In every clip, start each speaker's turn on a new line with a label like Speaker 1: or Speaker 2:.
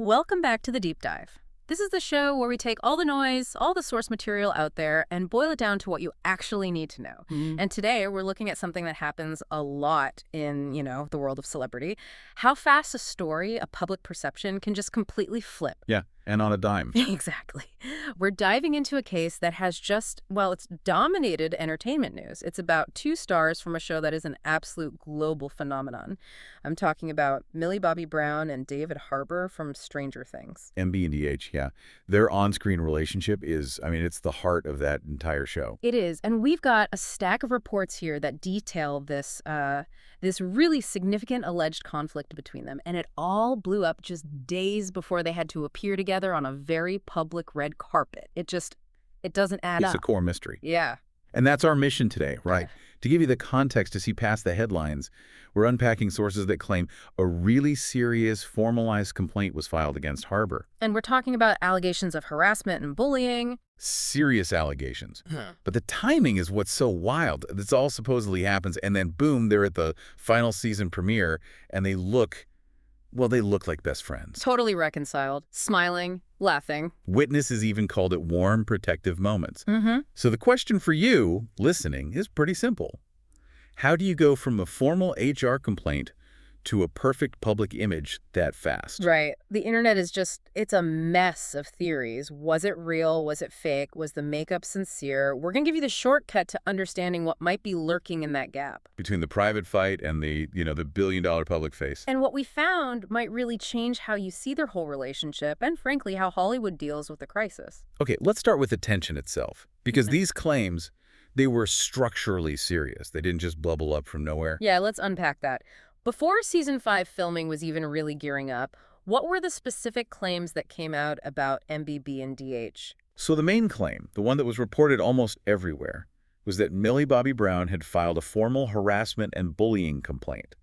Speaker 1: Welcome back to the Deep Dive. This is the show where we take all the noise, all the source material out there, and boil it down to what you actually need to know. And today we're looking at something that happens a lot in, the world of celebrity. How fast a story, a public perception, can just completely flip.
Speaker 2: Yeah, and on a dime.
Speaker 1: Exactly. We're diving into a case that has it's dominated entertainment news. It's about two stars from a show that is an absolute global phenomenon. I'm talking about Millie Bobby Brown and David Harbour from Stranger Things.
Speaker 2: MB and DH, yeah. Their on-screen relationship is, it's the heart of that entire show.
Speaker 1: It is, and we've got a stack of reports here that detail this really significant alleged conflict between them, and it all blew up just days before they had to appear together on a very public red carpet. It doesn't add up.
Speaker 2: It's a core mystery.
Speaker 1: Yeah.
Speaker 2: And that's our mission today, right? To give you the context to see past the headlines, we're unpacking sources that claim a really serious, formalized complaint was filed against Harbour.
Speaker 1: And we're talking about allegations of harassment and bullying.
Speaker 2: Serious allegations. But the timing is what's so wild. This all supposedly happens, and then boom, they're at the final season premiere, and they look like best friends.
Speaker 1: Totally reconciled, smiling, laughing.
Speaker 2: Witnesses even called it warm, protective moments. So the question for you, listening, is pretty simple. How do you go from a formal HR complaint to a perfect public image that fast?
Speaker 1: Right. The internet is it's a mess of theories. Was it real? Was it fake? Was the makeup sincere? We're going to give you the shortcut to understanding what might be lurking in that gap.
Speaker 2: Between the private fight and the billion-dollar public face.
Speaker 1: And what we found might really change how you see their whole relationship and, frankly, how Hollywood deals with the crisis.
Speaker 2: Okay, let's start with the tension itself. Because these claims, they were structurally serious. They didn't just bubble up from nowhere.
Speaker 1: Yeah, let's unpack that. Before Season 5 filming was even really gearing up, what were the specific claims that came out about MBB and DH?
Speaker 2: So the main claim, the one that was reported almost everywhere, was that Millie Bobby Brown had filed a formal harassment and bullying complaint.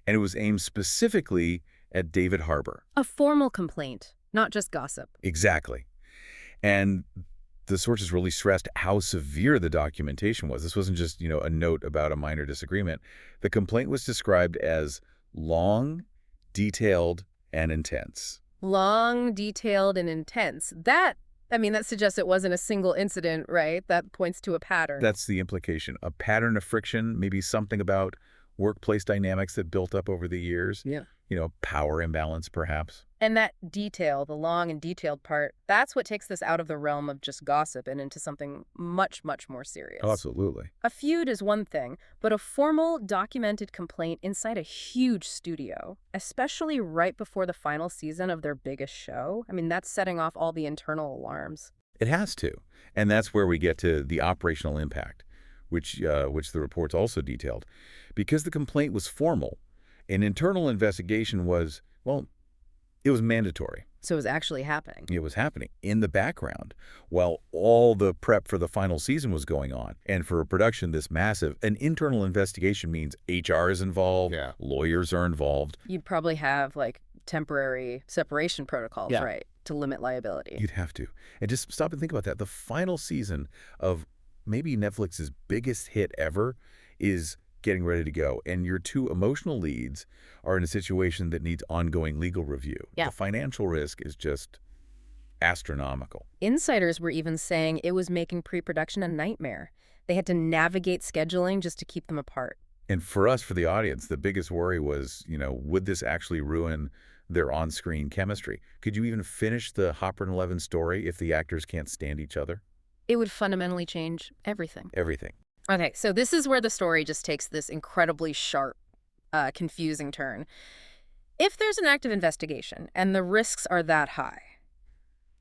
Speaker 2: And it was aimed specifically at David Harbour.
Speaker 1: A formal complaint, not just gossip.
Speaker 2: Exactly. And the sources really stressed how severe the documentation was. This wasn't just, a note about a minor disagreement. The complaint was described as long, detailed, and intense.
Speaker 1: Long, detailed, and intense. That suggests it wasn't a single incident, right? That points to a pattern.
Speaker 2: That's the implication. A pattern of friction, maybe something about workplace dynamics that built up over the years.
Speaker 1: Yeah.
Speaker 2: Power imbalance, perhaps.
Speaker 1: And that detail, the long and detailed part, that's what takes this out of the realm of just gossip and into something much, much more serious.
Speaker 2: Oh, absolutely.
Speaker 1: A feud is one thing, but a formal, documented complaint inside a huge studio, especially right before the final season of their biggest show, that's setting off all the internal alarms.
Speaker 2: It has to. And that's where we get to the operational impact, which the reports also detailed. Because the complaint was formal, an internal investigation was, it was mandatory.
Speaker 1: So it was actually happening.
Speaker 2: It was happening in the background while all the prep for the final season was going on. And for a production this massive, an internal investigation means HR is involved, lawyers are involved.
Speaker 1: You'd probably have, temporary separation protocols, right, to limit liability.
Speaker 2: You'd have to. And just stop and think about that. The final season of maybe Netflix's biggest hit ever is getting ready to go, and your two emotional leads are in a situation that needs ongoing legal review.
Speaker 1: Yeah.
Speaker 2: The financial risk is just astronomical.
Speaker 1: Insiders were even saying it was making pre-production a nightmare. They had to navigate scheduling just to keep them apart.
Speaker 2: And for us, for the audience, the biggest worry was, would this actually ruin their on-screen chemistry? Could you even finish the Hopper and Levin story if the actors can't stand each other?
Speaker 1: It would fundamentally change everything.
Speaker 2: Everything.
Speaker 1: Okay, so this is where the story just takes this incredibly sharp, confusing turn. If there's an active investigation and the risks are that high,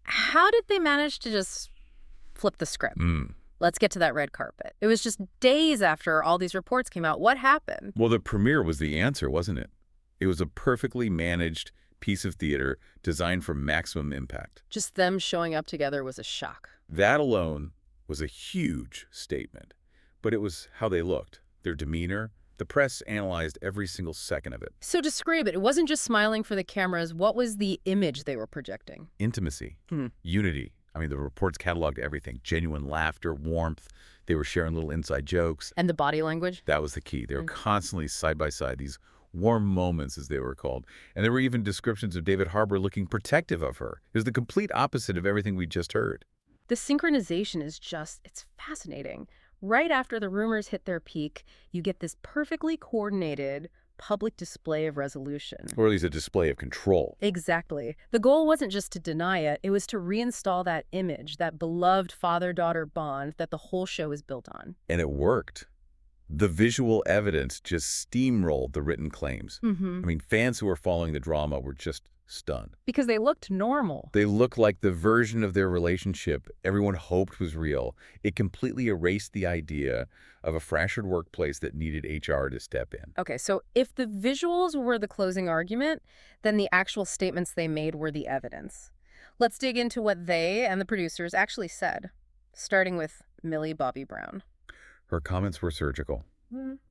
Speaker 1: how did they manage to just flip the script? Let's get to that red carpet. It was just days after all these reports came out. What happened?
Speaker 2: Well, the premiere was the answer, wasn't it? It was a perfectly managed piece of theater designed for maximum impact.
Speaker 1: Just them showing up together was a shock.
Speaker 2: That alone was a huge statement. But it was how they looked, their demeanor. The press analyzed every single second of it.
Speaker 1: So describe it. It wasn't just smiling for the cameras. What was the image they were projecting?
Speaker 2: Intimacy, unity. The reports cataloged everything. Genuine laughter, warmth. They were sharing little inside jokes.
Speaker 1: And the body language?
Speaker 2: That was the key. They were constantly side by side, these warm moments, as they were called. And there were even descriptions of David Harbour looking protective of her. It was the complete opposite of everything we just heard.
Speaker 1: The synchronization is it's fascinating. Right after the rumors hit their peak, you get this perfectly coordinated public display of resolution.
Speaker 2: Or at least a display of control.
Speaker 1: Exactly. The goal wasn't just to deny it, it was to reinstall that image, that beloved father-daughter bond that the whole show is built on.
Speaker 2: And it worked. The visual evidence just steamrolled the written claims. I mean, fans who were following the drama were just stunned.
Speaker 1: Because they looked normal.
Speaker 2: They looked like the version of their relationship everyone hoped was real. It completely erased the idea of a fractured workplace that needed HR to step in.
Speaker 1: Okay, so if the visuals were the closing argument, then the actual statements they made were the evidence. Let's dig into what they and the producers actually said, starting with Millie Bobby Brown.
Speaker 2: Her comments were surgical,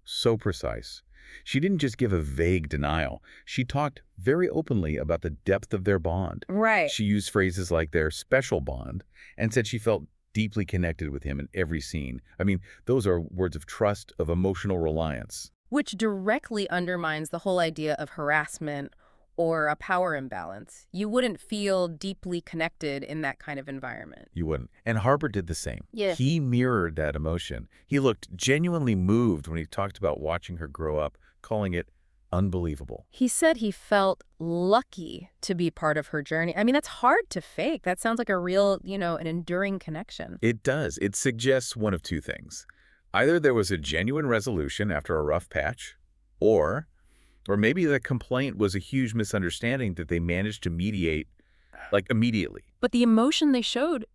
Speaker 2: so precise. She didn't just give a vague denial. She talked very openly about the depth of their bond.
Speaker 1: Right.
Speaker 2: She used phrases like their special bond and said she felt deeply connected with him in every scene. I mean, those are words of trust, of emotional reliance.
Speaker 1: Which directly undermines the whole idea of harassment or a power imbalance. You wouldn't feel deeply connected in that kind of environment.
Speaker 2: You wouldn't. And Harbour did the same.
Speaker 1: Yeah.
Speaker 2: He mirrored that emotion. He looked genuinely moved when he talked about watching her grow up, calling it unbelievable.
Speaker 1: He said he felt lucky to be part of her journey. I mean, that's hard to fake. That sounds like a real, an enduring connection.
Speaker 2: It does. It suggests one of two things. Either there was a genuine resolution after a rough patch, or maybe the complaint was a huge misunderstanding that they managed to mediate, immediately.
Speaker 1: But the emotion they showed,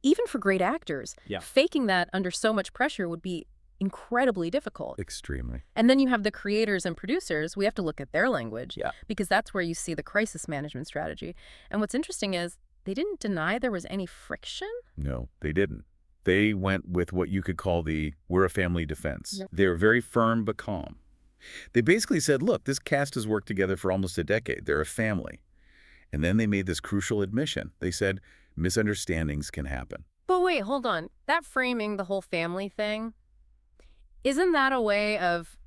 Speaker 1: even for great actors,
Speaker 2: Yeah.
Speaker 1: faking that under so much pressure would be incredibly difficult.
Speaker 2: Extremely.
Speaker 1: And then you have the creators and producers. We have to look at their language,
Speaker 2: Yeah.
Speaker 1: because that's where you see the crisis management strategy. And what's interesting is they didn't deny there was any friction.
Speaker 2: No, they didn't. They went with what you could call the "we're a family" defense.
Speaker 1: Yep.
Speaker 2: They were very firm but calm. They basically said, look, this cast has worked together for almost a decade. They're a family. And then they made this crucial admission. They said misunderstandings can happen.
Speaker 1: But wait, hold on. That framing the whole family thing, isn't that a way of,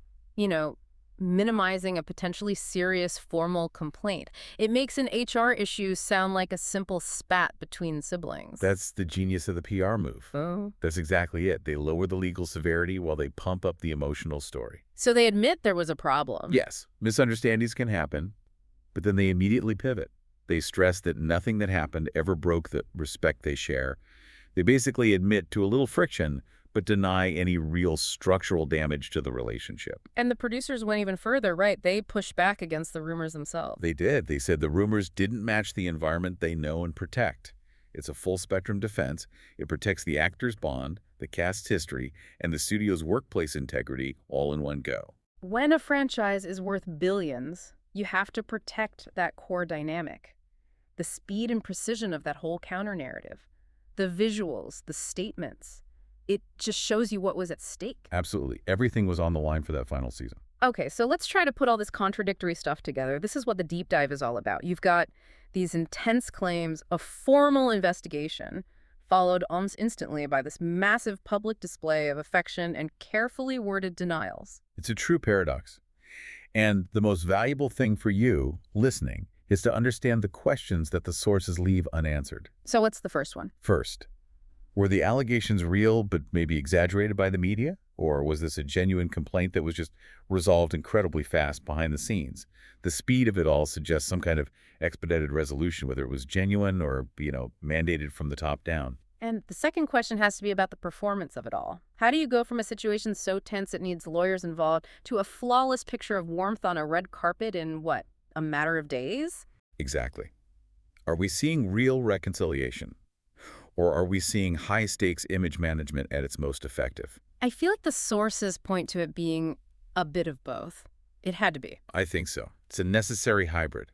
Speaker 1: minimizing a potentially serious formal complaint? It makes an HR issue sound like a simple spat between siblings.
Speaker 2: That's the genius of the PR move.
Speaker 1: Oh.
Speaker 2: That's exactly it. They lower the legal severity while they pump up the emotional story.
Speaker 1: So they admit there was a problem.
Speaker 2: Yes, misunderstandings can happen, but then they immediately pivot. They stress that nothing that happened ever broke the respect they share. They basically admit to a little friction, but deny any real structural damage to the relationship.
Speaker 1: And the producers went even further, right? They pushed back against the rumors themselves.
Speaker 2: They did. They said the rumors didn't match the environment they know and protect. It's a full-spectrum defense. It protects the actor's bond, the cast's history, and the studio's workplace integrity all in one go.
Speaker 1: When a franchise is worth billions, you have to protect that core dynamic. The speed and precision of that whole counter-narrative. The visuals, the statements. It just shows you what was at stake.
Speaker 2: Absolutely. Everything was on the line for that final season.
Speaker 1: Okay, so let's try to put all this contradictory stuff together. This is what the deep dive is all about. You've got these intense claims, a formal investigation, followed almost instantly by this massive public display of affection and carefully worded denials.
Speaker 2: It's a true paradox. And the most valuable thing for you, listening, is to understand the questions that the sources leave unanswered.
Speaker 1: So what's the first one?
Speaker 2: First, were the allegations real but maybe exaggerated by the media? Or was this a genuine complaint that was just resolved incredibly fast behind the scenes? The speed of it all suggests some kind of expedited resolution, whether it was genuine or, mandated from the top down.
Speaker 1: And the second question has to be about the performance of it all. How do you go from a situation so tense it needs lawyers involved to a flawless picture of warmth on a red carpet in, a matter of days?
Speaker 2: Exactly. Are we seeing real reconciliation? Or are we seeing high-stakes image management at its most effective?
Speaker 1: I feel like the sources point to it being a bit of both. It had to be.
Speaker 2: I think so. It's a necessary hybrid.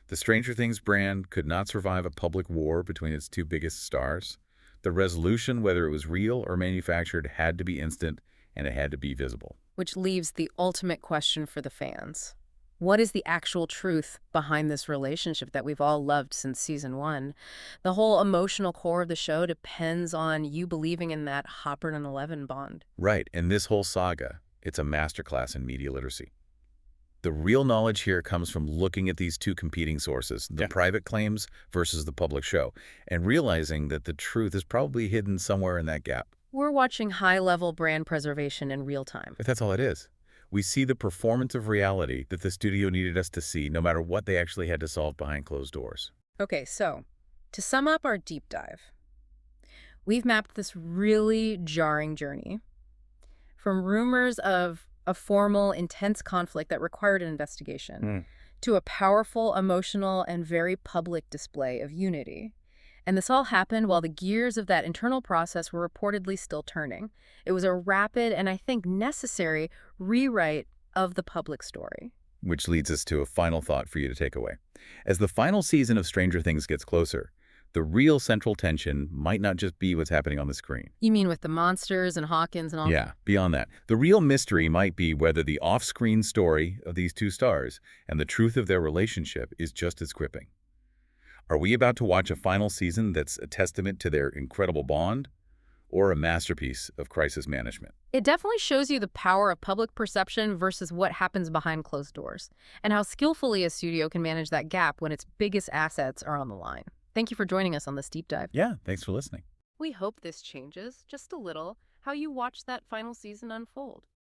Speaker 2: The Stranger Things brand could not survive a public war between its two biggest stars. The resolution, whether it was real or manufactured, had to be instant, and it had to be visible.
Speaker 1: Which leaves the ultimate question for the fans. What is the actual truth behind this relationship that we've all loved since season 1? The whole emotional core of the show depends on you believing in that Hopper and Eleven bond.
Speaker 2: Right, and this whole saga, it's a masterclass in media literacy. The real knowledge here comes from looking at these two competing sources, the private claims versus the public show, and realizing that the truth is probably hidden somewhere in that gap.
Speaker 1: We're watching high-level brand preservation in real time.
Speaker 2: But that's all it is. We see the performance of reality that the studio needed us to see, no matter what they actually had to solve behind closed doors.
Speaker 1: Okay, so to sum up our deep dive, we've mapped this really jarring journey from rumors of a formal, intense conflict that required an investigation to a powerful, emotional, and very public display of unity. And this all happened while the gears of that internal process were reportedly still turning. It was a rapid and I think necessary rewrite of the public story.
Speaker 2: Which leads us to a final thought for you to take away. As the final season of Stranger Things gets closer, the real central tension might not just be what's happening on the screen.
Speaker 1: You mean with the monsters and Hawkins and all that?
Speaker 2: Yeah, beyond that. The real mystery might be whether the off-screen story of these two stars and the truth of their relationship is just as gripping. Are we about to watch a final season that's a testament to their incredible bond, or a masterpiece of crisis management?
Speaker 1: It definitely shows you the power of public perception versus what happens behind closed doors, and how skillfully a studio can manage that gap when its biggest assets are on the line. Thank you for joining us on this deep dive.
Speaker 2: Yeah, thanks for listening.
Speaker 1: We hope this changes, just a little, how you watch that final season unfold.